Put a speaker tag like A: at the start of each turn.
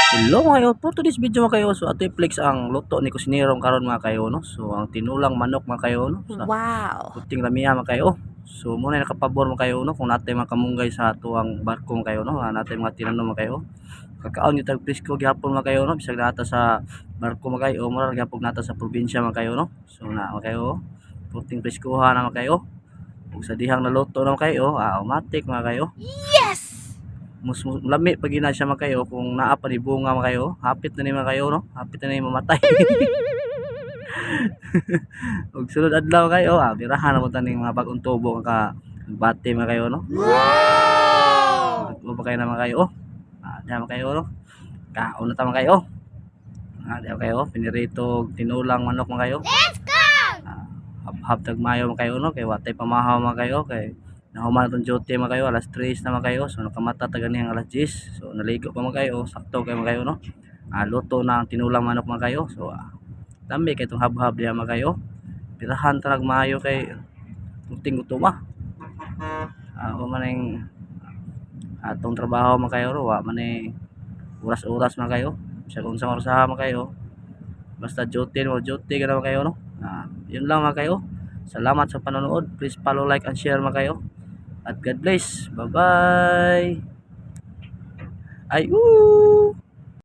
A: Hello mga kayo, for today's video mga kayo, so ato i-flex ang luto ni kusinirong karon mga kayo, no? So ang tinulang manok mga kayo, no? Sa
B: Wow!
A: puting lamiya mga kayo. So muna nakapabor mga kayo, no? Kung natin mga kamunggay sa tuwang barko mga kayo, no? Natin mga tinanong mga kayo. Kakaon yung tag presko gihapon mga kayo, no? Bisag nata sa barko mga kayo, mura gihapon nata sa probinsya mga kayo, no? So na mga kayo, puting preskuhan na mga kayo. Ug sa dihang naluto na mga kayo, automatic mga kayo.
B: Yes!
A: Lami pag ina siya makayo kung naa pa ni bunga makayo, hapit na ni makayo, no? Hapit na ni mamatay. Ug sunod adlaw kayo, birahan na mo taning mga bagong tubo ka bati makayo, no?
B: Wow!
A: Ug pa kayo na makayo. Diha makayo, no? Kaon na ta makayo. Diha kayo, pinirito tinulang manok makayo.
B: Let's go!
A: Hab tag mayo makayo, no? Kay watay pamahaw makayo kay nahuman itong duty makayo, alas 3 na makayo, so nakamata taga niyang alas 10, so naligo pa makayo, sakto kayo makayo, no? Luto na ang tinulang manok makayo, so dami kay itong hab-hab diya makayo, pirahan talag maayo kay puting gutom maning atong trabaho makayo ro, maning oras-oras makayo, sa unsang oras makayo, basta duty mo duty ka na makayo, no? Yun lang makayo. Salamat sa panonood, please follow, like and share makayo. At God bless. Bye-bye. Ay,